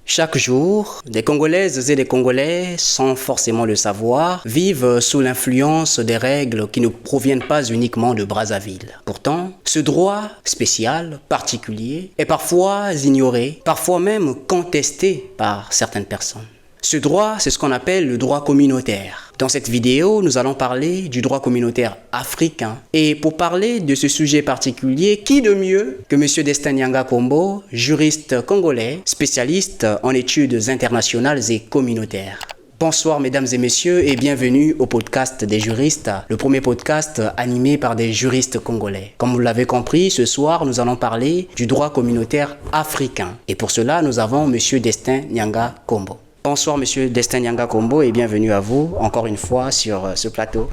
Chaque jour, des Congolaises et des Congolais, sans forcément le savoir, vivent sous l'influence des règles qui ne proviennent pas uniquement de Brazzaville. Pourtant, ce droit spécial, particulier, est parfois ignoré, parfois même contesté par certaines personnes. Ce droit, c'est ce qu'on appelle le droit communautaire. Dans cette vidéo, nous allons parler du droit communautaire africain. Et pour parler de ce sujet particulier, qui de mieux que M. Destin Nyanga Kombo, juriste congolais, spécialiste en études internationales et communautaires. Bonsoir mesdames et messieurs et bienvenue au podcast des juristes, le premier podcast animé par des juristes congolais. Comme vous l'avez compris, ce soir nous allons parler du droit communautaire africain. Et pour cela, nous avons M. Destin Nyanga Kombo. Bonsoir Monsieur Destin Nyanga Kombo et bienvenue à vous encore une fois sur ce plateau.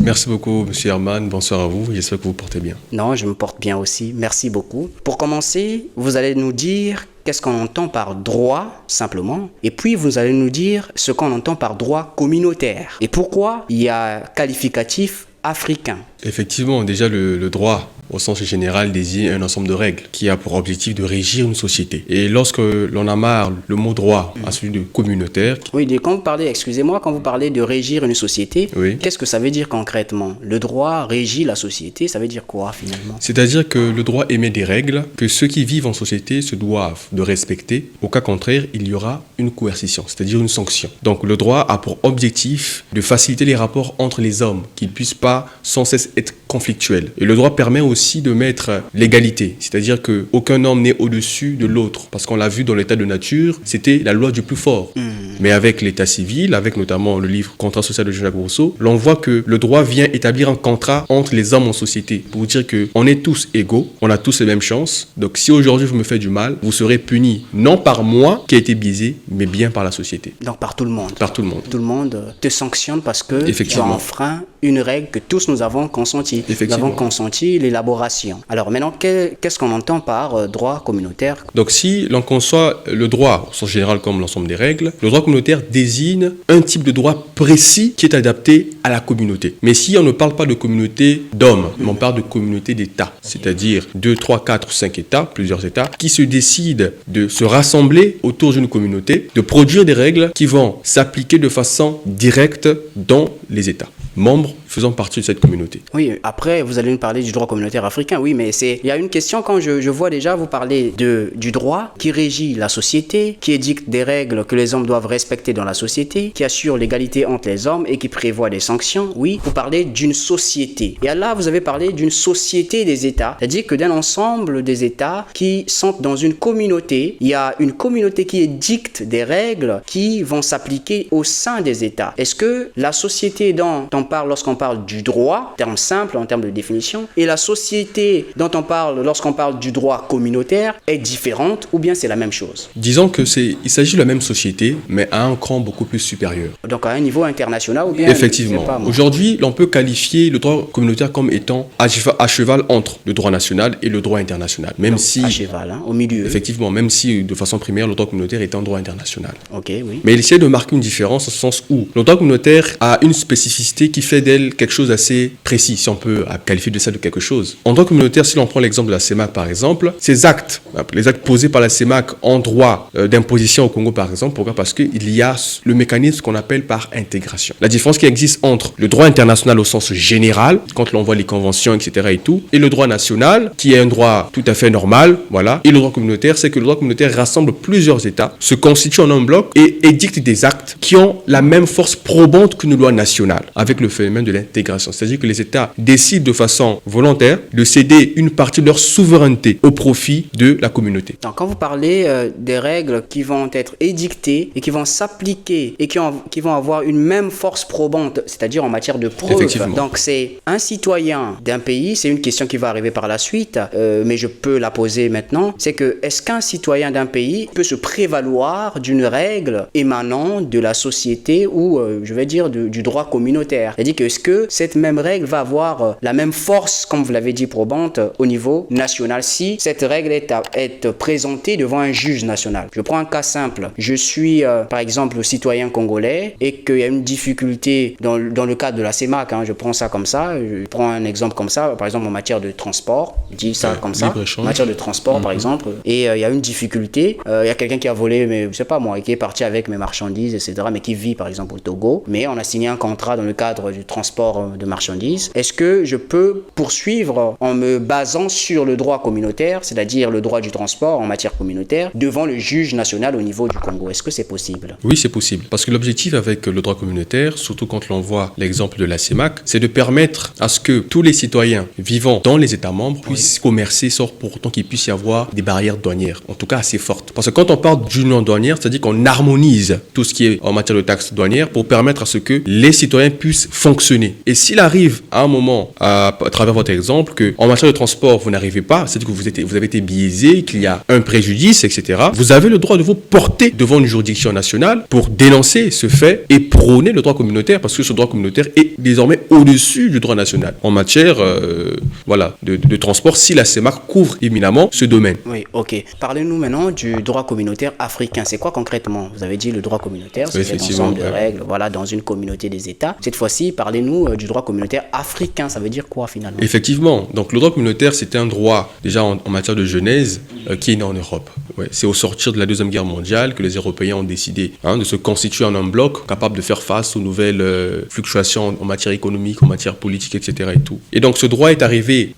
Merci beaucoup Monsieur Herman, bonsoir à vous, j'espère que vous vous portez bien. Non, je me porte bien aussi, merci beaucoup. Pour commencer, vous allez nous dire qu'est-ce qu'on entend par droit, simplement, et puis vous allez nous dire ce qu'on entend par droit communautaire. Et pourquoi il y a qualificatif africain. Effectivement, déjà le droit au sens général désigne un ensemble de règles qui a pour objectif de régir une société. Et lorsque l'on amarre le mot droit à celui de communautaire... Oui, quand vous parlez, excusez-moi, quand vous parlez de régir une société, oui. Qu'est-ce que ça veut dire concrètement? Le droit régit la société, ça veut dire quoi finalement? C'est-à-dire que le droit émet des règles que ceux qui vivent en société se doivent de respecter. Au cas contraire, il y aura une coercition, c'est-à-dire une sanction. Donc le droit a pour objectif de faciliter les rapports entre les hommes, qu'ils ne puissent pas sans cesse être conflictuels. Et le droit permet aussi de mettre l'égalité, c'est-à-dire qu'aucun homme n'est au-dessus de l'autre. Parce qu'on l'a vu dans l'état de nature, c'était la loi du plus fort. Mais avec l'état civil, avec notamment le livre Contrat social de Jean-Jacques Rousseau, l'on voit que le droit vient établir un contrat entre les hommes en société pour dire qu'on est tous égaux, on a tous les mêmes chances. Donc si aujourd'hui vous me faites du mal, vous serez puni non par moi qui a été biaisé, mais bien par la société. Donc par tout le monde. Par tout le monde. Tout le monde te sanctionne parce que tu as enfreint une règle que tous nous avons consentie. Nous avons consenti l'élaboration. Alors maintenant, qu'est-ce qu'on entend par droit communautaire? Donc si l'on conçoit le droit, au sens général comme l'ensemble des règles, le droit communautaire désigne un type de droit précis qui est adapté à la communauté. Mais si on ne parle pas de communauté d'hommes, mais on parle de communauté d'États, c'est-à-dire 2, 3, 4, 5 États, plusieurs États, qui se décident de se rassembler autour d'une communauté, de produire des règles qui vont s'appliquer de façon directe dans les États membres faisant partie de cette communauté. Oui, après, vous allez nous parler du droit communautaire africain. Oui, mais il y a une question quand je vois déjà vous parler du droit qui régit la société, qui édicte des règles que les hommes doivent respecter dans la société, qui assure l'égalité entre les hommes et qui prévoit des sanctions. Oui, vous parlez d'une société. Et là, vous avez parlé d'une société des États, c'est-à-dire que d'un ensemble des États qui sont dans une communauté, il y a une communauté qui édicte des règles qui vont s'appliquer au sein des États. Est-ce que la société dont on parle lorsqu'on parle du droit, terme simple en termes de définition, et la société dont on parle lorsqu'on parle du droit communautaire est différente ou bien c'est la même chose? Disons que il s'agit de la même société, mais à un cran beaucoup plus supérieur. Donc à un niveau international ou bien? Effectivement. Aujourd'hui, l'on peut qualifier le droit communautaire comme étant à cheval entre le droit national et le droit international. Même donc, si, à cheval, au milieu. Effectivement, même si de façon primaire, le droit communautaire est un droit international. Ok, oui. Mais il essaie de marquer une différence au sens où le droit communautaire a une spécificité qui fait d'elle quelque chose d'assez précis, si on peut qualifier de ça de quelque chose. En droit communautaire, si l'on prend l'exemple de la CEMAC par exemple, ces actes, les actes posés par la CEMAC en droit d'imposition au Congo par exemple, pourquoi? Parce qu'il y a le mécanisme qu'on appelle par intégration. La différence qui existe entre le droit international au sens général, quand l'on voit les conventions, etc. et tout, et le droit national, qui est un droit tout à fait normal, voilà, et le droit communautaire, c'est que le droit communautaire rassemble plusieurs États, se constitue en un bloc et édicte des actes qui ont la même force probante qu'une loi nationale, avec le phénomène de l'intégration. C'est-à-dire que les États décident de façon volontaire de céder une partie de leur souveraineté au profit de la communauté. Donc, quand vous parlez des règles qui vont être édictées et qui vont s'appliquer et qui vont avoir une même force probante, c'est-à-dire en matière de preuve. Donc, c'est un citoyen d'un pays, c'est une question qui va arriver par la suite, mais je peux la poser maintenant, c'est que est-ce qu'un citoyen d'un pays peut se prévaloir d'une règle émanant de la société ou, je vais dire, du droit communautaire? C'est-à-dire que est-ce que cette même règle va avoir la même force, comme vous l'avez dit, probante au niveau national si cette règle est présentée devant un juge national? Je prends un cas simple. Je suis, par exemple, citoyen congolais et qu'il y a une difficulté dans le cadre de la CEMAC, je prends ça comme ça, je prends un exemple comme ça, par exemple en matière de transport, je dis ça comme ça, en matière de transport par exemple, et il y a une difficulté, il y a quelqu'un qui a volé, mais je sais pas moi, qui est parti avec mes marchandises, etc., mais qui vit par exemple au Togo, mais on a signé un contrat dans le cadre du transport de marchandises. Est-ce que je peux poursuivre en me basant sur le droit communautaire, c'est-à-dire le droit du transport en matière communautaire, devant le juge national au niveau du Congo? Est-ce que c'est possible? Oui, c'est possible. Parce que l'objectif avec le droit communautaire, surtout quand l'on voit l'exemple de la CEMAC, c'est de permettre à ce que tous les citoyens vivant dans les États membres puissent commercer sans pour autant qu'il puisse y avoir des barrières douanières, en tout cas assez fortes. Parce que quand on parle d'union douanière, c'est-à-dire qu'on harmonise tout ce qui est en matière de taxes douanières pour permettre à ce que les citoyens puissent fonctionner. Et s'il arrive à un moment, à travers votre exemple, qu'en matière de transport, vous n'arrivez pas, c'est-à-dire que vous avez été biaisé, qu'il y a un préjudice, etc., vous avez le droit de vous porter devant une juridiction nationale pour dénoncer ce fait et prôner le droit communautaire, parce que ce droit communautaire est désormais au-dessus du droit national en matière de transport, si la CEMAC couvre éminemment ce domaine. Oui, ok. Parlez-nous maintenant du droit communautaire africain. C'est quoi concrètement? Vous avez dit le droit communautaire, c'est cet ensemble de règles dans une communauté des États. Cette fois-ci, parlez-nous du droit communautaire africain. Ça veut dire quoi finalement? Effectivement. Donc le droit communautaire, c'était un droit déjà en matière de genèse qui est né en Europe. C'est au sortir de la Deuxième Guerre mondiale que les Européens ont décidé de se constituer en un bloc capable de faire face aux nouvelles fluctuations en matière économique, en matière politique, etc. Et tout. Et donc ce droit est arrivé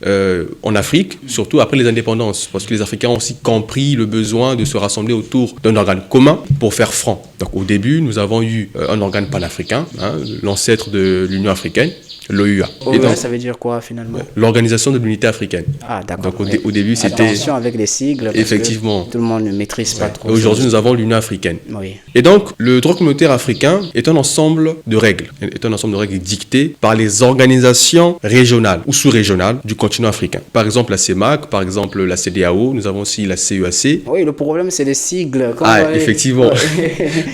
en Afrique, surtout après les indépendances, parce que les Africains ont aussi compris le besoin de se rassembler autour d'un organe commun pour faire front. Donc au début, nous avons eu un organe panafricain, l'ancêtre de l'Union africaine, l'OUA. Et donc, ça veut dire quoi finalement? L'Organisation de l'Unité africaine. Ah d'accord. Donc au début, c'était... Attention avec les sigles. Effectivement. Tout le monde ne maîtrise pas trop. Aujourd'hui, nous avons l'Union africaine. Oui. Et donc, le droit communautaire africain est un ensemble de règles. Est un ensemble de règles dictées par les organisations régionales ou sous-régionales du continent africain. Par exemple, la CEMAC, par exemple, la CEDEAO, nous avons aussi la CEAC. Oui, le problème, c'est les sigles. Effectivement.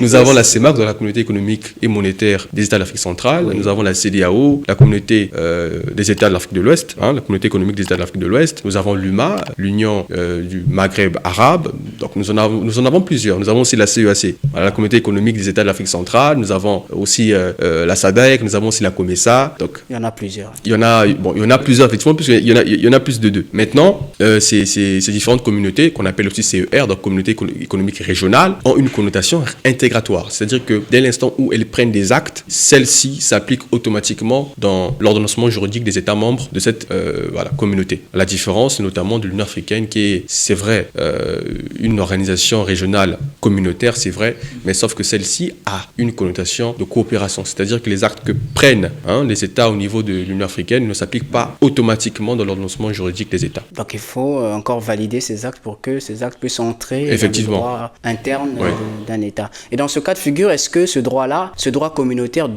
Nous avons la CEMAC, dans la communauté économique et monétaire des États de l'Afrique centrale. Oui. Nous avons la CEDEAO, la communauté des États de l'Afrique de l'Ouest, la communauté économique des États de l'Afrique de l'Ouest. Nous avons l'UMA, l'Union du Maghreb arabe. Donc nous en avons plusieurs. Nous avons aussi la CEAC, la communauté économique des États de l'Afrique centrale. Nous avons aussi la SADC, nous avons aussi la COMESA. Donc il y en a plusieurs. Il y en a plusieurs effectivement, puisqu'il y en a plus de deux. Maintenant, ces différentes communautés qu'on appelle aussi CER, donc communautés économiques régionales, ont une connotation intégratoire. C'est-à-dire que dès l'instant où elles prennent des actes, celles-ci s'appliquent automatiquement dans l'ordonnancement juridique des États membres de cette communauté. La différence notamment de l'Union africaine qui est, c'est vrai, une organisation régionale communautaire, c'est vrai, mais sauf que celle-ci a une connotation de coopération. C'est-à-dire que les actes que prennent les États au niveau de l'Union africaine ne s'appliquent pas automatiquement dans l'ordonnancement juridique des États. Donc il faut encore valider ces actes pour que ces actes puissent entrer dans le droit interne d'un État. Et dans ce cas de figure, est-ce que ce droit-là, ce droit communautaire,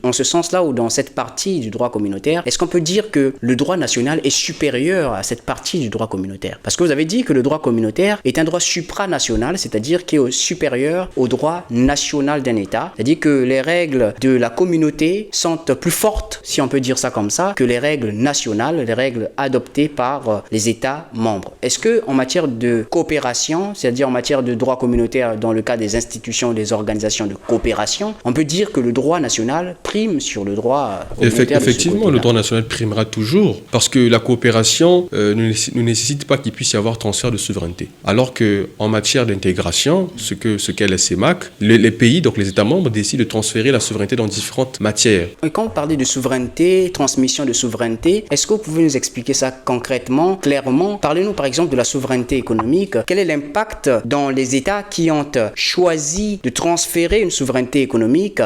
en ce sens-là ou dans cette partie du droit communautaire, est-ce qu'on peut dire que le droit national est supérieur à cette partie du droit communautaire? Parce que vous avez dit que le droit communautaire est un droit supranational, c'est-à-dire qui est supérieur au droit national d'un État. C'est-à-dire que les règles de la communauté sont plus fortes, si on peut dire ça comme ça, que les règles nationales, les règles adoptées par les États membres. Est-ce que en matière de coopération, c'est-à-dire en matière de droit communautaire dans le cas des institutions, des organisations de coopération, on peut dire que le droit national prime sur le droit communautaire? Effectivement, le droit national primera toujours, parce que la coopération ne nécessite pas qu'il puisse y avoir transfert de souveraineté. Alors qu'en matière d'intégration, ce qu'est la CEMAC, les pays, donc les États membres, décident de transférer la souveraineté dans différentes matières. Et quand vous parlez de souveraineté, transmission de souveraineté, est-ce que vous pouvez nous expliquer ça concrètement, clairement? Parlez-nous par exemple de la souveraineté économique. Quel est l'impact dans les États qui ont choisi de transférer une souveraineté économique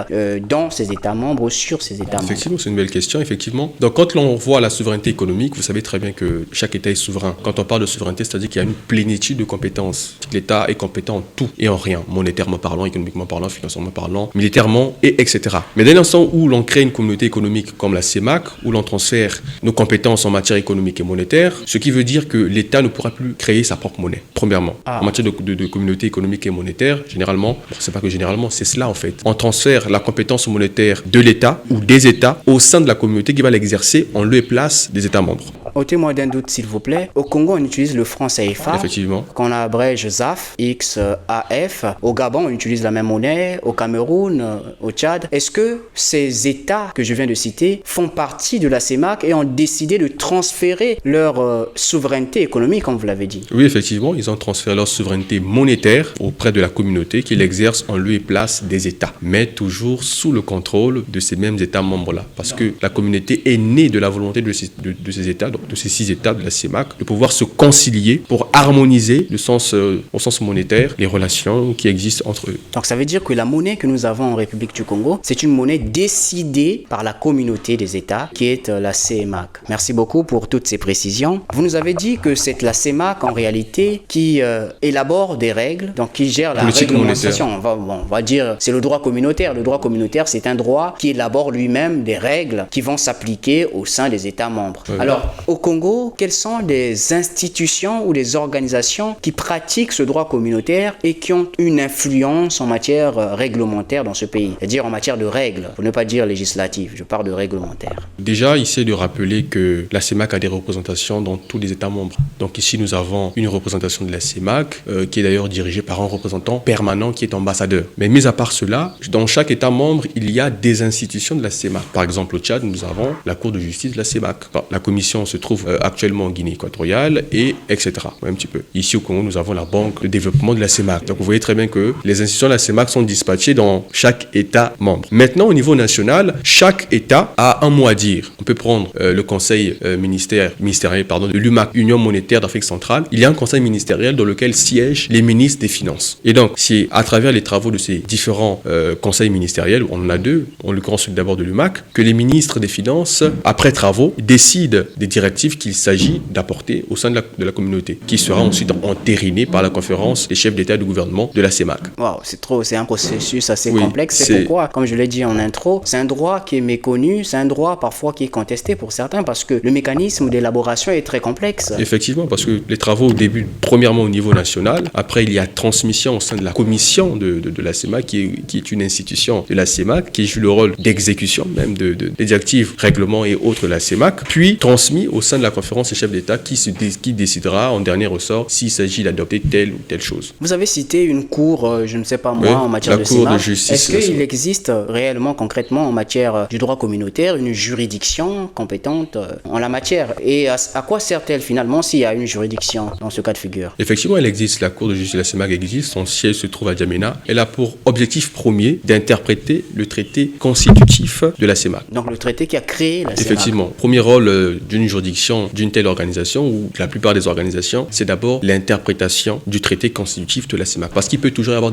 dans ces États membres ou sur ces États membres? Effectivement, c'est une belle question, effectivement. Donc quand l'on voit la souveraineté économique, vous savez très bien que chaque État est souverain. Quand on parle de souveraineté, c'est-à-dire qu'il y a une plénitude de compétences compétences. L'État est compétent en tout et en rien, monétairement parlant, économiquement parlant, financièrement parlant, militairement, etc. Mais dès l'instant où l'on crée une communauté économique comme la CEMAC, où l'on transfère nos compétences en matière économique et monétaire, ce qui veut dire que l'État ne pourra plus créer sa propre monnaie, premièrement. En matière de communauté économique et monétaire, généralement, c'est pas que généralement, c'est cela en fait. On transfère la compétence monétaire de l'État ou des États au sein de la communauté qui va l'exercer en lieu et place des États membres. Ôtez-moi d'un doute, s'il vous plaît. Au Congo, on utilise le franc CFA. Effectivement. Qu'on abrège ZAF, XAF. Au Gabon, on utilise la même monnaie. Au Cameroun, au Tchad. Est-ce que ces États que je viens de citer font partie de la CEMAC et ont décidé de transférer leur souveraineté économique, comme vous l'avez dit? Oui, effectivement, ils ont transféré leur souveraineté monétaire auprès de la communauté qui l'exerce en lieu et place des États, mais toujours sous le contrôle de ces mêmes États membres-là. Parce que la communauté est née de la volonté de ces États, donc de ces 6 États de la CEMAC, de pouvoir se concilier pour harmoniser au sens monétaire les relations qui existent entre eux. Donc ça veut dire que la monnaie que nous avons en République du Congo, c'est une monnaie décidée par la communauté des États qui est la CEMAC. Merci beaucoup pour toutes ces précisions. Vous nous avez dit que c'est la CEMAC en réalité qui élabore des règles, donc qui gère la réglementation. On va dire c'est le droit communautaire. Le droit communautaire, c'est un droit qui élabore lui-même des règles qui vont s'appliquer au sein des États membres. Oui. Alors, au Congo, quelles sont les institutions ou les organisations qui pratiquent ce droit communautaire et qui ont une influence en matière réglementaire dans ce pays? C'est-à-dire en matière de règles, pour ne pas dire législative, je parle de réglementaire. Déjà, il c'est de rappeler que la CEMAC a des représentations dans tous les États membres. Donc ici, nous avons une représentation de la CEMAC qui est d'ailleurs dirigée par un représentant permanent qui est ambassadeur. Mais mis à part cela, dans chaque État membre, il y a des institutions de la CEMAC. Par exemple, au Tchad, nous avons la Cour de justice de la CEMAC. La commission se trouve actuellement en Guinée équatoriale et etc. Un petit peu. Ici au Congo, nous avons la Banque de développement de la CEMAC. Donc vous voyez très bien que les institutions de la CEMAC sont dispatchées dans chaque État membre. Maintenant, au niveau national, chaque État a un mot à dire. On peut prendre le conseil ministériel de l'UMAC, Union monétaire d'Afrique centrale. Il y a un conseil ministériel dans lequel siègent les ministres des Finances. Et donc, c'est à travers les travaux de ces différents conseils ministériels, on en a 2, en l'occurrence d'abord de l'UMAC, que les ministres des Finances, après travaux, décident des directives qu'il s'agit d'apporter au sein de la communauté, qui sera ensuite entériné par la conférence des chefs d'État et de gouvernement de la CEMAC. Wow, c'est un processus assez complexe. C'est pourquoi, comme je l'ai dit en intro, c'est un droit qui est méconnu, c'est un droit parfois qui est contesté pour certains parce que le mécanisme d'élaboration est très complexe. Effectivement, parce que les travaux débutent premièrement au niveau national, après il y a transmission au sein de la commission de la CEMAC qui est une institution de la CEMAC qui joue le rôle d'exécution même des directives, règlements et autres de la CEMAC, puis transmis au sein de la conférence des chefs d'État qui décidera en dernier ressort s'il s'agit d'adopter telle ou telle chose. Vous avez cité une cour, je ne sais pas moi, en matière de CEMAC. Est-ce qu'il existe réellement, concrètement, en matière du droit communautaire, une juridiction compétente en la matière? Et à quoi sert-elle finalement s'il y a une juridiction dans ce cas de figure? Effectivement, elle existe. La Cour de justice de la CEMAC existe. Son siège se trouve à Djamena. Elle a pour objectif premier d'interpréter le traité constitutif de la CEMAC. Donc le traité qui a créé la CEMAC. Effectivement. Premier rôle d'une juridiction, d'une telle organisation, ou la plupart des organisations, c'est d'abord l'interprétation du traité constitutif de la CEMAC. Parce qu'il peut toujours y avoir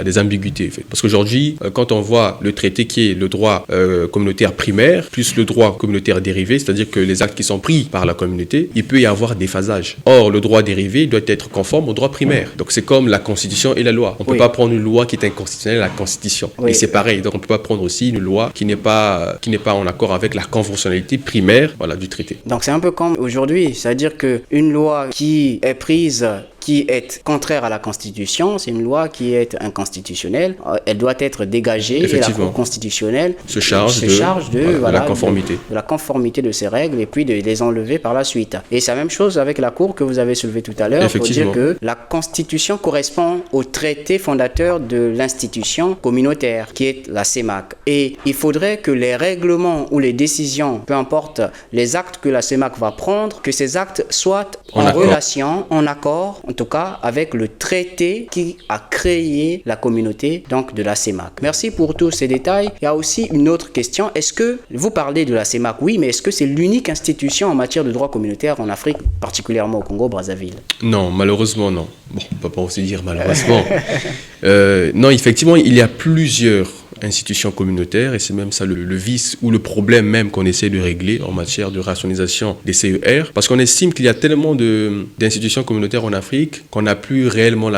des ambiguïtés. En fait. Parce qu'aujourd'hui, quand on voit le traité qui est le droit communautaire primaire, plus le droit communautaire dérivé, c'est-à-dire que les actes qui sont pris par la communauté, il peut y avoir des phasages. Or, le droit dérivé doit être conforme au droit primaire. Donc c'est comme la Constitution et la loi. On ne peut pas prendre une loi qui est inconstitutionnelle à la Constitution. Et c'est pareil. Donc on ne peut pas prendre aussi une loi qui n'est pas en accord avec la conventionnalité primaire du traité. Donc c'est un peu comme aujourd'hui, c'est-à-dire qu'une loi qui est prise qui est contraire à la Constitution, c'est une loi qui est inconstitutionnelle. Elle doit être dégagée et la Cour constitutionnelle se charge de la conformité. De la conformité de ces règles et puis de les enlever par la suite. Et c'est la même chose avec la Cour que vous avez soulevée tout à l'heure pour dire que la Constitution correspond au traité fondateur de l'institution communautaire qui est la CEMAC. Et il faudrait que les règlements ou les décisions, peu importe les actes que la CEMAC va prendre, que ces actes soient en relation, en accord, en tout cas avec le traité qui a créé la communauté donc de la CEMAC. Merci pour tous ces détails. Il y a aussi une autre question. Est-ce que vous parlez de la CEMAC? Oui, mais est-ce que c'est l'unique institution en matière de droit communautaire en Afrique, particulièrement au Congo-Brazzaville? Non, malheureusement non. Bon, on ne peut pas aussi dire malheureusement. Non, effectivement, il y a plusieurs institutions communautaires et c'est même ça le vice ou le problème même qu'on essaie de régler en matière de rationalisation des CER parce qu'on estime qu'il y a tellement d'institutions communautaires en Afrique qu'on n'a plus réellement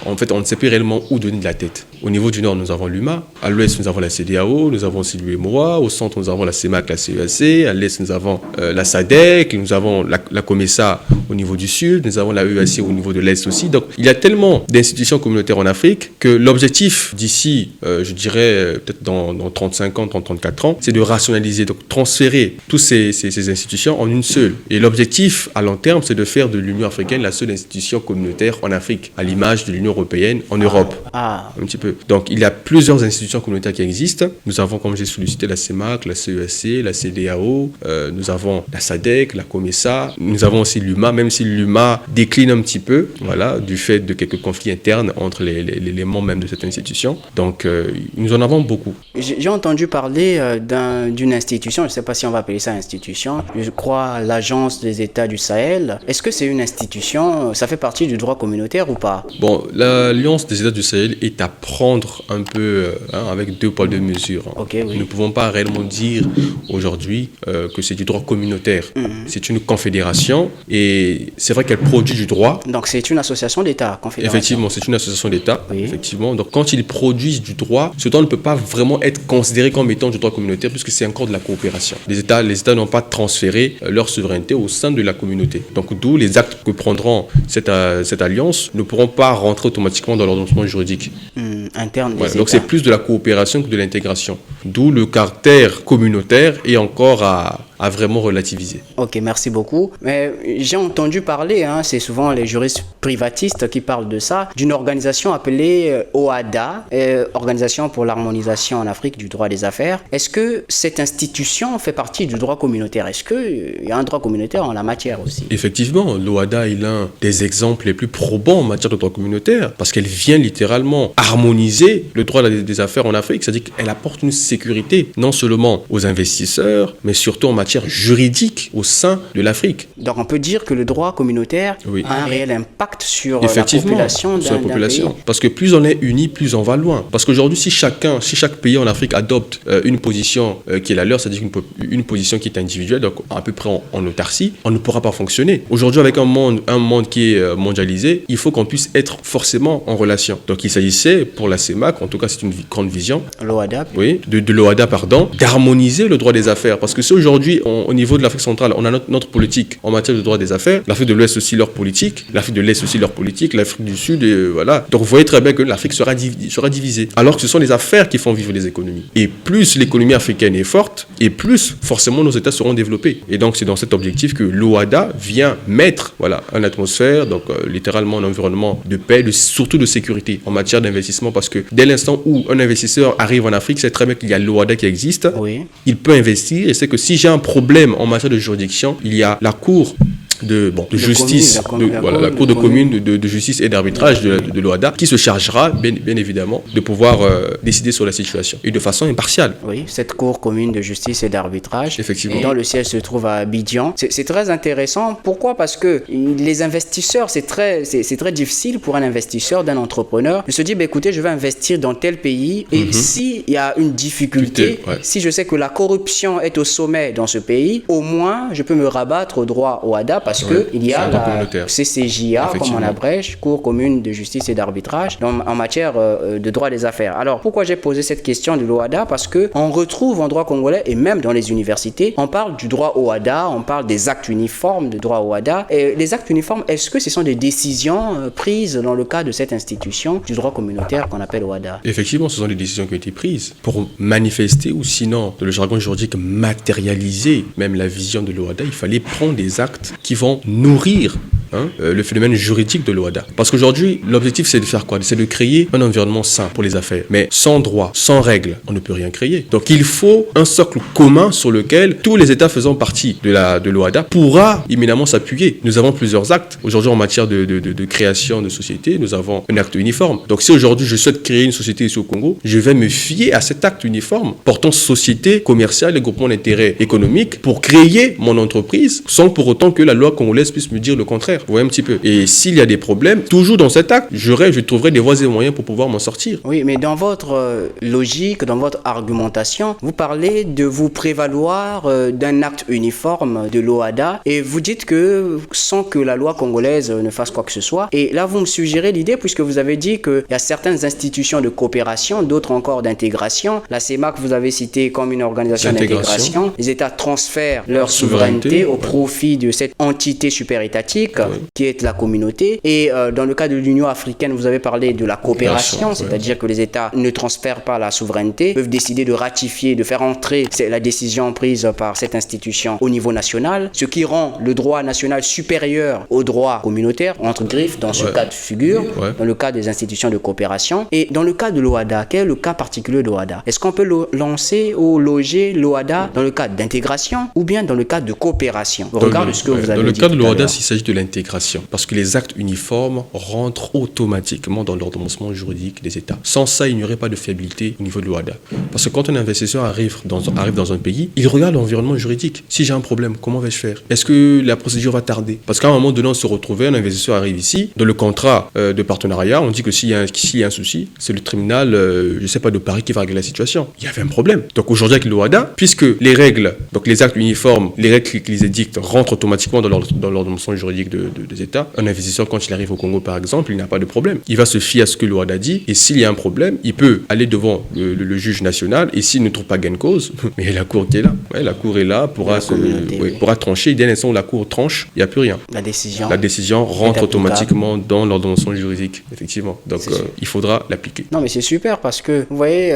en fait, on ne sait plus réellement où donner de la tête. Au niveau du nord, nous avons l'UMA. À l'ouest, nous avons la CEDEAO. Nous avons aussi l'UEMOA. Au centre, nous avons la CEMAC, la CEAC. À l'est, nous avons la SADC. Nous avons la COMESA au niveau du sud. Nous avons la EAC au niveau de l'est aussi. Donc, il y a tellement d'institutions communautaires en Afrique que l'objectif d'ici, je dirais peut-être dans 35 ans, 34 ans, c'est de rationaliser, donc transférer toutes ces institutions en une seule. Et l'objectif à long terme, c'est de faire de l'Union africaine la seule institution communautaire en Afrique, à l'image de l'Union européenne en Europe. Un petit peu. Donc, il y a plusieurs institutions communautaires qui existent. Nous avons, comme j'ai sollicité, la CEMAC, la CEAC, la CEDEAO, nous avons la SADC, la COMESA, nous avons aussi l'UMA, même si l'UMA décline un petit peu, voilà, du fait de quelques conflits internes entre les membres même de cette institution. Donc, nous en avons beaucoup. J'ai entendu parler d'une institution, je ne sais pas si on va appeler ça institution, je crois l'Agence des États du Sahel. Est-ce que c'est une institution, ça fait partie du droit communautaire ou pas? Bon, l'Alliance des États du Sahel est à prendre un peu avec deux poids deux mesures. Okay, oui. Nous ne pouvons pas réellement dire aujourd'hui que c'est du droit communautaire. C'est une confédération et c'est vrai qu'elle produit du droit. Donc c'est une association d'État, confédération. Effectivement, c'est une association d'État. Oui. Effectivement. Donc quand ils produisent du droit, ce droit ne peut pas vraiment être considéré comme étant du droit communautaire puisque c'est encore de la coopération. Les États n'ont pas transféré leur souveraineté au sein de la communauté. Donc d'où les actes que prendront cette alliance ne pourront pas rentrer automatiquement dans l'ordonnancement juridique. Interne des États. Donc c'est plus de la coopération que de l'intégration. D'où le caractère communautaire est encore à vraiment relativiser. Ok, merci beaucoup. Mais j'ai entendu parler, c'est souvent les juristes privatistes qui parlent de ça, d'une organisation appelée OHADA, Organisation pour l'harmonisation en Afrique du droit des affaires. Est-ce que cette institution fait partie du droit communautaire? Est-ce qu'il y a un droit communautaire en la matière aussi? Effectivement, l'OHADA est l'un des exemples les plus probants en matière de droit communautaire parce qu'elle vient littéralement harmoniser le droit des affaires en Afrique, c'est-à-dire qu'elle apporte une sécurité non seulement aux investisseurs, mais surtout en matière juridique au sein de l'Afrique. Donc on peut dire que le droit communautaire a un réel impact sur la population d'un pays. Parce que plus on est unis, plus on va loin. Parce qu'aujourd'hui, si chaque pays en Afrique adopte une position qui est la leur, c'est-à-dire une position qui est individuelle, donc à peu près en autarcie, on ne pourra pas fonctionner. Aujourd'hui, avec un monde qui est mondialisé, il faut qu'on puisse être forcément en relation. Donc il s'agissait pour la CEMAC, en tout cas c'est une grande vision, l'OHADA, oui, de l'OHADA, d'harmoniser le droit des affaires. Parce que si aujourd'hui, au niveau de l'Afrique centrale, on a notre politique en matière de droit des affaires, l'Afrique de l'Ouest aussi leur politique, l'Afrique de l'Est aussi leur politique, l'Afrique du Sud, voilà. Donc vous voyez très bien que l'Afrique sera divisée. Alors que ce sont les affaires qui font vivre les économies. Et plus l'économie africaine est forte, et plus forcément nos États seront développés. Et donc c'est dans cet objectif que l'OHADA vient mettre, voilà, une atmosphère, donc littéralement un environnement de paix, surtout de sécurité en matière d'investissement, parce que dès l'instant où un investisseur arrive en Afrique, c'est très bien qu'il y a l'OHADA qui existe, oui. Il peut investir, et c'est que si j'ai un problème en matière de juridiction, il y a la Cour de justice, la Cour de commune de justice et d'arbitrage de l'OHADA qui se chargera bien évidemment de pouvoir décider sur la situation et de façon impartiale. Oui, cette Cour commune de justice et d'arbitrage, effectivement, dont le siège se trouve à Abidjan. C'est très intéressant. Pourquoi? Parce que les investisseurs, c'est très difficile pour un investisseur, d'un entrepreneur, de se dire, écoutez, je vais investir dans tel pays et s'il y a une difficulté, si je sais que la corruption est au sommet dans ce pays, au moins je peux me rabattre au droit OHADA parce qu'il y a la CCJA, comme on l'abrège, Cour commune de justice et d'arbitrage, en matière de droit des affaires. Alors, pourquoi j'ai posé cette question de l'OHADA? Parce qu'on retrouve en droit congolais, et même dans les universités, on parle du droit OHADA, on parle des actes uniformes de droit OHADA. Et les actes uniformes, est-ce que ce sont des décisions prises dans le cadre de cette institution du droit communautaire qu'on appelle OHADA? Effectivement, ce sont des décisions qui ont été prises pour manifester ou sinon, dans le jargon juridique, matérialiser même la vision de l'OHADA. Il fallait prendre des actes qui vont nourrir le phénomène juridique de l'OHADA. Parce qu'aujourd'hui, l'objectif, c'est de faire quoi? C'est de créer un environnement sain pour les affaires. Mais sans droit, sans règles, on ne peut rien créer. Donc, il faut un socle commun sur lequel tous les États faisant partie de l'OHADA pourra éminemment s'appuyer. Nous avons plusieurs actes. Aujourd'hui, en matière de création de société, nous avons un acte uniforme. Donc, si aujourd'hui, je souhaite créer une société ici au Congo, je vais me fier à cet acte uniforme portant société commerciale et groupement d'intérêt économique pour créer mon entreprise sans pour autant que la loi congolaise puisse me dire le contraire. faire. Vous voyez un petit peu. Et s'il y a des problèmes, toujours dans cet acte, je trouverai des voies et moyens pour pouvoir m'en sortir. Oui, mais dans votre logique, dans votre argumentation, vous parlez de vous prévaloir d'un acte uniforme de l'OHADA et vous dites que sans que la loi congolaise ne fasse quoi que ce soit. Et là, vous me suggérez l'idée puisque vous avez dit qu'il y a certaines institutions de coopération, d'autres encore d'intégration. La CEMAC, vous avez cité comme une organisation d'intégration. Les États transfèrent leur souveraineté au profit de cette entité super-étatique qui est la communauté. Et dans le cas de l'Union africaine, vous avez parlé de la coopération, c'est-à-dire que les États ne transfèrent pas la souveraineté, peuvent décider de ratifier, de faire entrer la décision prise par cette institution au niveau national, ce qui rend le droit national supérieur au droit communautaire, entre griffes, dans ce cas de figure, dans le cas des institutions de coopération. Et dans le cas de l'OHADA, quel est le cas particulier de l'OHADA? Est-ce qu'on peut lancer ou loger l'OHADA dans le cadre d'intégration ou bien dans le cadre de coopération? Au regard de ce que vous avez dit. Dans le cas de l'OHADA, il s'agit de l'intégration, parce que les actes uniformes rentrent automatiquement dans l'ordonnancement juridique des États. Sans ça, il n'y aurait pas de fiabilité au niveau de l'OHADA. Parce que quand un investisseur arrive dans un pays, il regarde l'environnement juridique. Si j'ai un problème, comment vais-je faire? Est-ce que la procédure va tarder? Parce qu'à un moment donné, on se retrouvait, un investisseur arrive ici, dans le contrat de partenariat, on dit que s'il y a un souci, c'est le tribunal, je ne sais pas, de Paris qui va régler la situation. Il y avait un problème. Donc aujourd'hui, avec l'OHADA, puisque les règles, donc les actes uniformes, les règles qu'ils édictent rentrent automatiquement dans l'ordonnancement juridique des États, un investisseur, quand il arrive au Congo, par exemple, il n'a pas de problème. Il va se fier à ce que l'OHADA dit, et s'il y a un problème, il peut aller devant le juge national, et s'il ne trouve pas gain de cause, mais il y a la Cour qui est là. Ouais, la Cour est là, pourra trancher. Dès l'instant où la Cour tranche, il n'y a plus rien. La décision rentre automatiquement dans l'ordonnancement juridique, effectivement. Donc, il faudra l'appliquer. Non, mais c'est super parce que, vous voyez,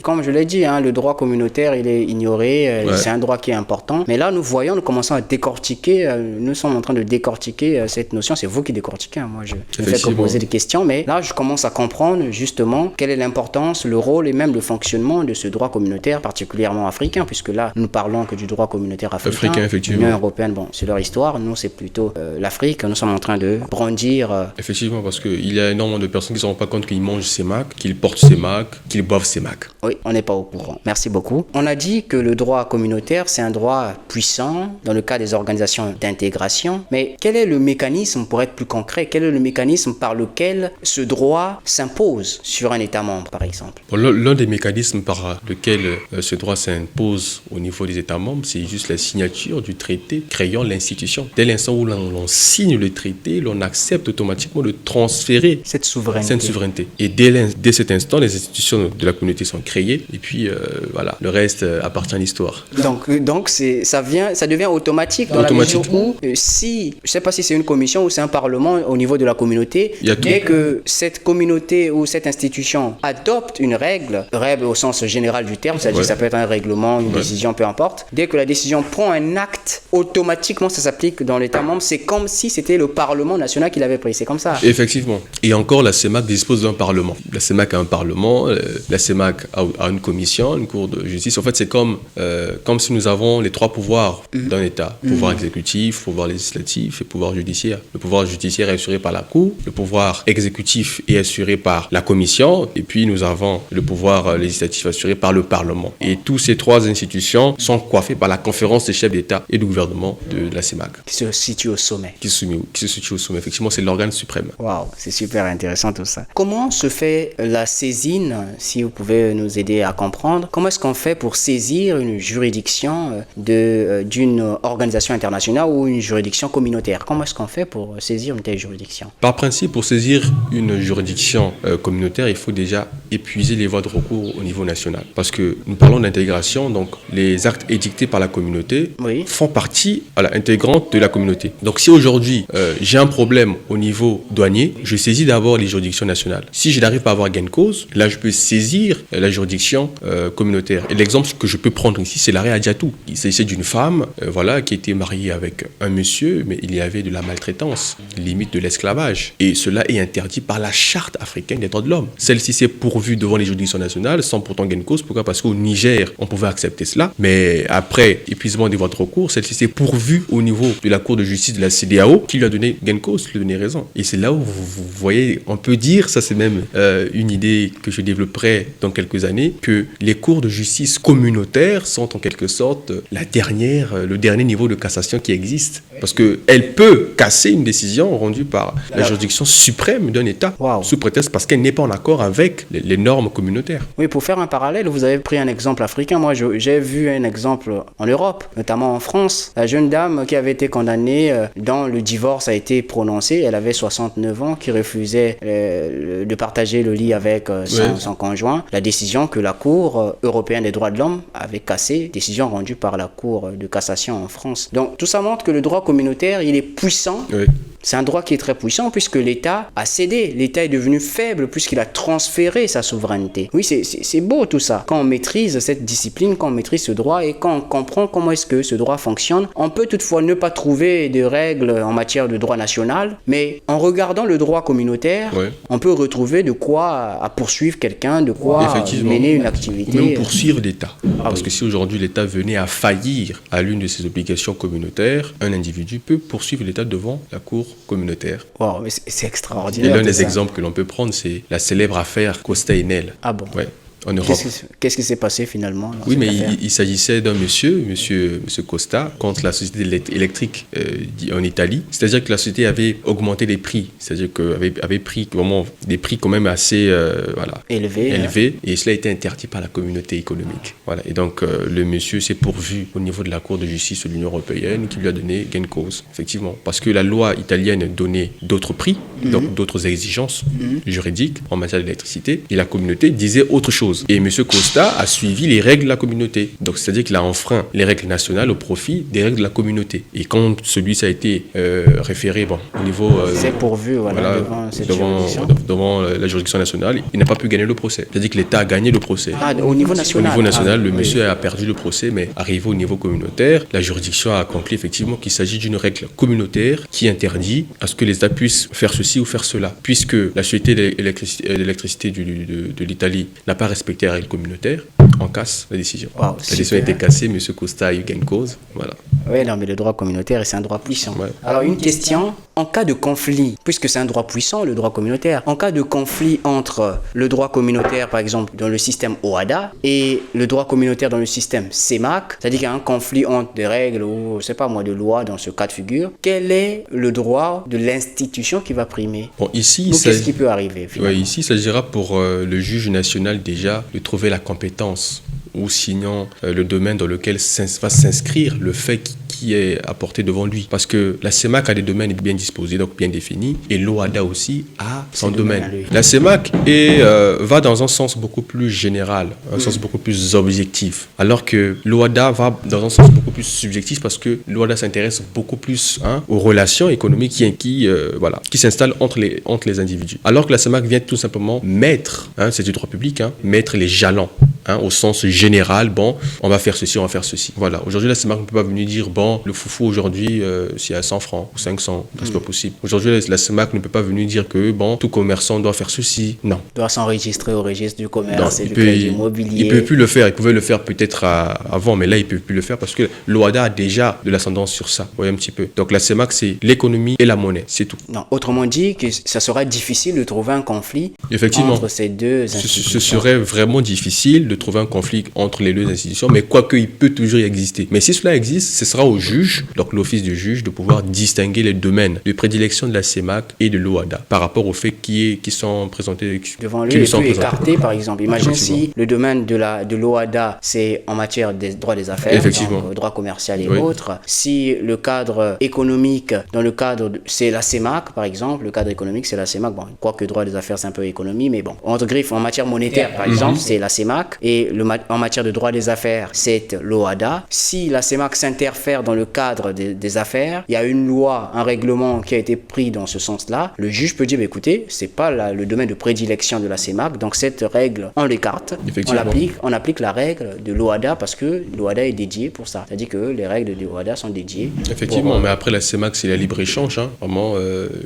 comme je l'ai dit, le droit communautaire, il est ignoré. C'est un droit qui est important. Mais là, nous commençons à décortiquer. Nous sommes en train de décortiquer cette notion. C'est vous qui décortiquez. Moi, je ne fais que poser des questions. Mais là, je commence à comprendre justement quelle est l'importance, le rôle et même le fonctionnement de ce droit communautaire, particulièrement africain, puisque là, nous parlons que du droit communautaire africain. Effectivement. L'Union européenne, bon, c'est leur histoire. Nous, c'est plutôt l'Afrique. Nous sommes en train de brandir. Effectivement, parce qu'il y a énormément de personnes qui ne se rendent pas compte qu'ils mangent ces macs, qu'ils portent ces macs, qu'ils boivent ces macs. Oui, on n'est pas au courant. Merci beaucoup. On a dit que le droit communautaire, c'est un droit puissant dans le cas des organisations d'intégration. Mais quel est le mécanisme, pour être plus concret, quel est le mécanisme par lequel ce droit s'impose sur un État membre, par exemple? L'un des mécanismes par lequel ce droit s'impose au niveau des États membres, c'est juste la signature du traité créant l'institution. Dès l'instant où l'on signe le traité, l'on accepte automatiquement de transférer cette souveraineté. Et dès cet instant, les institutions de la communauté sont créées et puis voilà, le reste appartient à l'histoire. Donc ça devient automatique dans la mesure où si, je ne sais pas si c'est une commission ou c'est un parlement au niveau de la communauté, dès que cette communauté ou cette institution adopte une règle au sens général du terme, c'est-à-dire ça peut être un règlement, une décision, peu importe, dès que la décision prend un acte, automatiquement ça s'applique dans l'État membre, c'est comme si c'était le Parlement national qui l'avait pris, c'est comme ça. Effectivement. Et encore, la CEMAC dispose d'un parlement. La CEMAC a un parlement, la CEMAC a une commission, une cour de justice. En fait, c'est comme si nous avons les trois pouvoirs d'un État. Pouvoir exécutif, pouvoir législatif et pouvoir judiciaire. Le pouvoir judiciaire est assuré par la cour, le pouvoir exécutif est assuré par la commission, et puis nous avons le pouvoir législatif assuré par le Parlement. Et tous ces trois institutions sont coiffées par la conférence des chefs d'État et de gouvernement de la CEMAC. Qui se situe au sommet. Qui se situe au sommet. Effectivement, c'est l'organe suprême. Waouh, c'est super intéressant tout ça. Comment se fait la saisine, si vous pouvez nous aider à comprendre, comment est-ce qu'on fait pour saisir une juridiction d'une organisation internationale ou une juridiction communautaire? Comment est-ce qu'on fait pour saisir une telle juridiction? Par principe, pour saisir une juridiction communautaire, il faut déjà épuiser les voies de recours au niveau national. Parce que nous parlons d'intégration, donc les actes édictés par la communauté font partie intégrante de la communauté. Donc si aujourd'hui j'ai un problème au niveau douanier, je saisis d'abord les juridictions nationales. Si je n'arrive pas à avoir gain de cause, là je peux saisir la juridiction communautaire. Et l'exemple que je peux prendre ici, c'est l'arrêt Adjatou. Il s'agissait d'une femme qui était mariée avec un monsieur, mais il y avait de la maltraitance, limite de l'esclavage. Et cela est interdit par la Charte africaine des droits de l'homme. Celle-ci s'est pour pourvu devant les juridictions nationales sans pourtant gain de cause. Pourquoi? Parce qu'au Niger, on pouvait accepter cela, mais après épuisement des voies de recours, celle-ci s'est pourvue au niveau de la Cour de justice de la CEDEAO qui lui a donné gain de cause, qui lui a donné raison. Et c'est là où vous voyez, on peut dire, ça c'est même une idée que je développerai dans quelques années, que les cours de justice communautaires sont en quelque sorte le dernier niveau de cassation qui existe. Parce qu'elle peut casser une décision rendue par la juridiction suprême d'un État, sous prétexte parce qu'elle n'est pas en accord avec les normes communautaires. Oui, pour faire un parallèle, vous avez pris un exemple africain. Moi, j'ai vu un exemple en Europe, notamment en France. La jeune dame qui avait été condamnée, dont le divorce a été prononcé, elle avait 69 ans, qui refusait de partager le lit avec son conjoint. La décision que la Cour européenne des droits de l'homme avait cassée, décision rendue par la Cour de cassation en France. Donc, tout ça montre que le droit communautaire, il est puissant. Oui. C'est un droit qui est très puissant puisque l'État a cédé. L'État est devenu faible puisqu'il a transféré sa souveraineté. Oui, c'est beau tout ça. Quand on maîtrise cette discipline, quand on maîtrise ce droit et quand on comprend comment est-ce que ce droit fonctionne, on peut toutefois ne pas trouver de règles en matière de droit national, mais en regardant le droit communautaire, on peut retrouver de quoi à poursuivre quelqu'un, de quoi mener une activité. Ou même poursuivre l'État. Parce que si aujourd'hui l'État venait à faillir à l'une de ses obligations communautaires, un individu peut poursuivre l'État devant la Cour communautaire. Wow, mais c'est extraordinaire. Et l'un des exemples que l'on peut prendre, c'est la célèbre affaire Costa Enel. Ah bon? Ouais. En Europe. Qu'est-ce qui s'est passé finalement? Oui, mais il s'agissait d'un monsieur Costa, contre la société électrique en Italie. C'est-à-dire que la société avait augmenté les prix. C'est-à-dire qu'avait pris vraiment des prix quand même assez élevés. Et cela a été interdit par la communauté économique. Voilà. Et donc, le monsieur s'est pourvu au niveau de la Cour de justice de l'Union européenne qui lui a donné gain de cause. Effectivement. Parce que la loi italienne donnait d'autres prix, donc d'autres exigences juridiques en matière d'électricité. Et la communauté disait autre chose. Et M. Costa a suivi les règles de la communauté. Donc, c'est-à-dire qu'il a enfreint les règles nationales au profit des règles de la communauté. Et quand celui-ci a été référé au niveau... c'est pourvu devant la juridiction nationale, il n'a pas pu gagner le procès. C'est-à-dire que l'État a gagné le procès. Au niveau national? Au niveau national, le monsieur a perdu le procès, mais arrivé au niveau communautaire, la juridiction a conclu effectivement qu'il s'agit d'une règle communautaire qui interdit à ce que les États puissent faire ceci ou faire cela. Puisque la société d'électricité de l'Italie n'a pas respecté la règle communautaire, on casse la décision. La décision a été cassée, M. Costa a eu gain de cause. Voilà. Oui, non, mais le droit communautaire, c'est un droit puissant. Ouais. Alors, une question, en cas de conflit, puisque c'est un droit puissant, le droit communautaire, en cas de conflit entre le droit communautaire, par exemple, dans le système OHADA, et le droit communautaire dans le système CEMAC, c'est-à-dire qu'il y a un conflit entre des règles ou, je sais pas moi, de loi dans ce cas de figure, quel est le droit de l'institution qui va primer? Ici, qu'est-ce qui peut arriver finalement? Ici, il s'agira pour le juge national déjà de trouver la compétence ou sinon le domaine dans lequel va s'inscrire le fait qui est apporté devant lui. Parce que la CEMAC a des domaines bien disposés, donc bien définis, et l'OHADA aussi a son domaine. La CEMAC va dans un sens beaucoup plus général, un sens beaucoup plus objectif, alors que l'OHADA va dans un sens beaucoup plus subjectif parce que l'OHADA s'intéresse beaucoup plus aux relations économiques qui s'installent entre les individus. Alors que la CEMAC vient tout simplement mettre, c'est du droit public, mettre les jalons. Au sens général, on va faire ceci, on va faire ceci. Voilà. Aujourd'hui, la CEMAC ne peut pas venir dire, le foufou aujourd'hui, c'est à 100 francs ou 500. C'est pas possible. Aujourd'hui, la CEMAC ne peut pas venir dire que, tout commerçant doit faire ceci. Non. Doit s'enregistrer au registre du commerce et du crédit immobilier. Il ne peut plus le faire. Il pouvait le faire peut-être avant, mais là, il ne peut plus le faire parce que l'OHADA a déjà de l'ascendance sur ça. Vous voyez un petit peu. Donc, la CEMAC, c'est l'économie et la monnaie. C'est tout. Non. Autrement dit, que ça sera difficile de trouver un conflit entre ces deux institutions. Ce serait vraiment difficile de trouver un conflit entre les deux institutions, mais quoique il peut toujours y exister. Mais si cela existe, ce sera au juge, donc l'office du juge, de pouvoir distinguer les domaines de prédilection de la CEMAC et de l'OHADA par rapport aux faits qui sont présentés. Devant lui, il peut écarter, par exemple. Imagine si le domaine de l'OHADA, c'est en matière des droits des affaires, donc, droit commercial et autres. Si le cadre économique, c'est la CEMAC, par exemple, le cadre économique, c'est la CEMAC. Quoique droit des affaires, c'est un peu économie, mais entre griffes, en matière monétaire, par exemple, c'est la CEMAC. Et en matière de droit des affaires, c'est l'OHADA. Si la CEMAC s'interfère dans le cadre des affaires, il y a une loi, un règlement qui a été pris dans ce sens-là, le juge peut dire, écoutez, c'est pas le domaine de prédilection de la CEMAC, donc cette règle, on l'écarte, on applique la règle de l'OHADA parce que l'OHADA est dédié pour ça. C'est-à-dire que les règles de l'OHADA sont dédiées. Effectivement, mais après la CEMAC, c'est la libre-échange. Vraiment,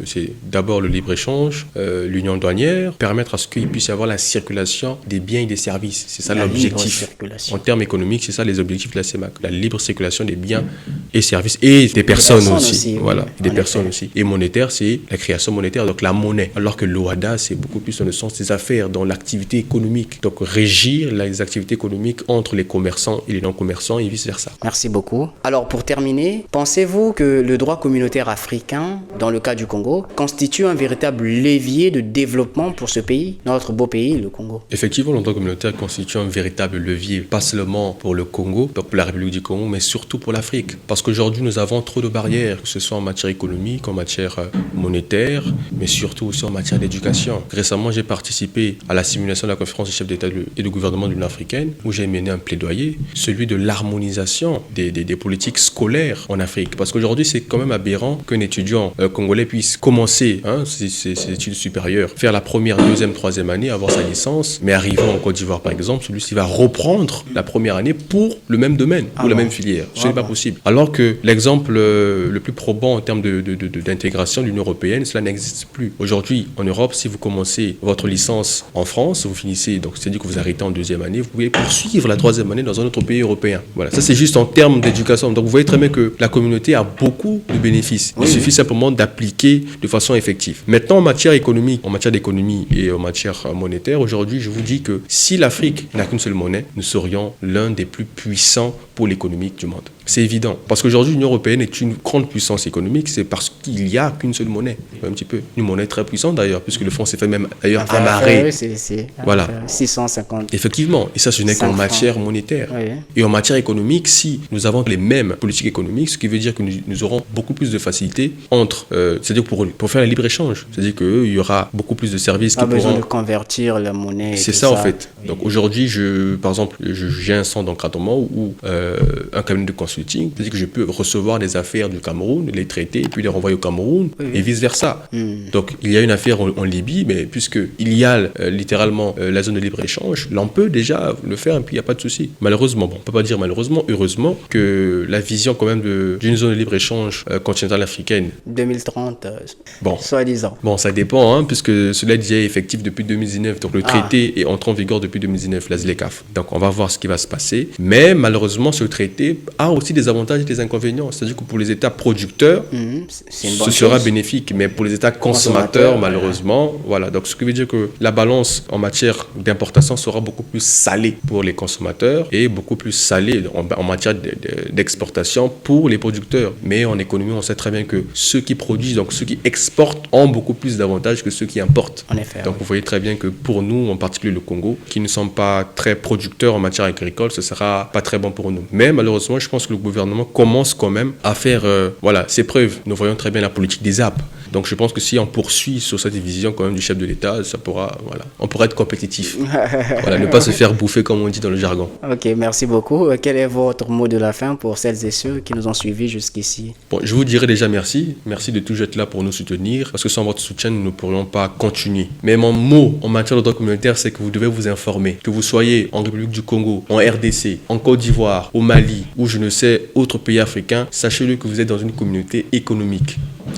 c'est d'abord le libre-échange, l'union douanière, permettre à ce qu'il puisse y avoir la circulation des biens et des services. C'est ça l'objectif. En termes économiques, c'est ça les objectifs de la CEMAC. La libre circulation des biens et services et des personnes aussi. Voilà, des personnes aussi. Et monétaire, c'est la création monétaire, donc la monnaie. Alors que l'OHADA, c'est beaucoup plus dans le sens des affaires, dans l'activité économique. Donc régir les activités économiques entre les commerçants et les non-commerçants et vice-versa. Merci beaucoup. Alors pour terminer, pensez-vous que le droit communautaire africain, dans le cas du Congo, constitue un véritable levier de développement pour ce pays, notre beau pays, le Congo? Effectivement, le droit communautaire constitue un véritable levier, pas seulement pour le Congo, donc pour la République du Congo, mais surtout pour l'Afrique. Parce qu'aujourd'hui, nous avons trop de barrières, que ce soit en matière économique, en matière monétaire, mais surtout aussi en matière d'éducation. Récemment, j'ai participé à la simulation de la conférence des chefs d'État et de gouvernement de l'Union africaine, où j'ai mené un plaidoyer, celui de l'harmonisation des politiques scolaires en Afrique. Parce qu'aujourd'hui, c'est quand même aberrant qu'un étudiant congolais puisse commencer ses études supérieures, faire la première, deuxième, troisième année, avoir sa licence, mais arrivant en Côte d'Ivoire, par exemple, celui-ci va reprendre la première année pour le même domaine, pour la même filière. Ce n'est pas possible. Alors que l'exemple le plus probant en termes d'intégration de l'Union européenne, cela n'existe plus. Aujourd'hui, en Europe, si vous commencez votre licence en France, vous finissez, donc c'est-à-dire que vous arrêtez en deuxième année, vous pouvez poursuivre la troisième année dans un autre pays européen. Voilà, ça c'est juste en termes d'éducation. Donc vous voyez très bien que la communauté a beaucoup de bénéfices. Il suffit simplement d'appliquer de façon effective. Maintenant, en matière économique, en matière d'économie et en matière monétaire, aujourd'hui, je vous dis que si l'Afrique n'a qu'une seule monnaie, nous serions l'un des plus puissants pôles économiques du monde. C'est évident. Parce qu'aujourd'hui, l'Union européenne est une grande puissance économique, c'est parce qu'il n'y a qu'une seule monnaie. Un petit peu. Une monnaie très puissante d'ailleurs, puisque le franc s'est fait même d'ailleurs amarrer. Voilà. 650. Effectivement. Et ça, ce n'est qu'en matière monétaire. Oui. Et en matière économique, si nous avons les mêmes politiques économiques, ce qui veut dire que nous aurons beaucoup plus de facilité entre, c'est-à-dire pour faire le libre-échange. C'est-à-dire qu'il y aura beaucoup plus de services qui pourront... Pas besoin de convertir la monnaie. C'est ça, en fait. Donc aujourd'hui, par exemple, j'ai un centre d'encadrement ou un cabinet de consulting, c'est-à-dire que je peux recevoir des affaires du Cameroun, les traiter et puis les renvoyer au Cameroun et vice-versa. Donc il y a une affaire en Libye, mais puisqu'il y a littéralement la zone de libre-échange, là on peut déjà le faire et puis il n'y a pas de souci. Malheureusement, on ne peut pas dire malheureusement, heureusement que la vision quand même d'une zone de libre-échange continentale africaine 2030, soi-disant. Bon, ça dépend, puisque cela est déjà effectif depuis 2019, donc le traité est entré en vigueur depuis 2019, la ZLECAf. Donc on va voir ce qui va se passer, mais malheureusement ce traité a aussi des avantages et des inconvénients. C'est-à-dire que pour les États producteurs, ce sera bénéfique, mais pour les États consommateurs, malheureusement, voilà. Donc ce qui veut dire que la balance en matière d'importation sera beaucoup plus salée pour les consommateurs et beaucoup plus salée en matière d'exportation pour les producteurs. Mais en économie, on sait très bien que ceux qui produisent, donc ceux qui exportent, ont beaucoup plus d'avantages que ceux qui importent. En effet. Donc vous voyez très bien que pour nous, en particulier le Congo, qui ne sommes pas très producteurs en matière agricole, ce sera pas très bon pour nous. Mais malheureusement, je pense que le gouvernement commence quand même à faire ses preuves. Nous voyons très bien la politique des ZAP. Donc je pense que si on poursuit sur cette vision quand même du chef de l'État, on pourra être compétitif. Ne pas se faire bouffer comme on dit dans le jargon. Ok, merci beaucoup. Quel est votre mot de la fin pour celles et ceux qui nous ont suivis jusqu'ici? Je vous dirais déjà merci. Merci de toujours être là pour nous soutenir, parce que sans votre soutien, nous ne pourrions pas continuer. Mais mon mot en matière de droit communautaire, c'est que vous devez vous informer. Que vous soyez en République du Congo, en RDC, en Côte d'Ivoire, au Mali, ou je ne sais, autre pays africain, sachez-le que vous êtes dans une communauté économique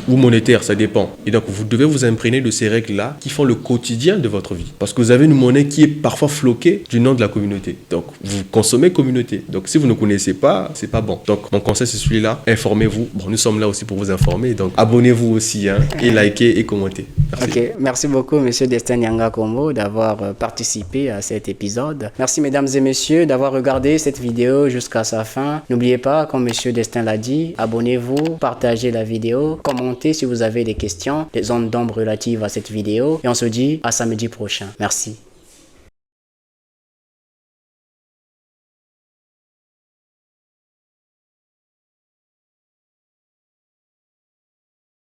ou monétaire, ça dépend. Et donc, vous devez vous imprégner de ces règles-là qui font le quotidien de votre vie. Parce que vous avez une monnaie qui est parfois floquée du nom de la communauté. Donc, vous consommez communauté. Donc, si vous ne connaissez pas, c'est pas bon. Donc, mon conseil, c'est celui-là. Informez-vous. Nous sommes là aussi pour vous informer. Donc, abonnez-vous aussi, et likez et commentez. Merci. Ok, merci beaucoup, Monsieur Destin Nyanga Kombo, d'avoir participé à cet épisode. Merci, mesdames et messieurs, d'avoir regardé cette vidéo jusqu'à sa fin. N'oubliez pas, comme Monsieur Destin l'a dit, abonnez-vous, partagez la vidéo, commentez si vous avez des questions, des zones d'ombre relatives à cette vidéo. Et on se dit à samedi prochain. Merci.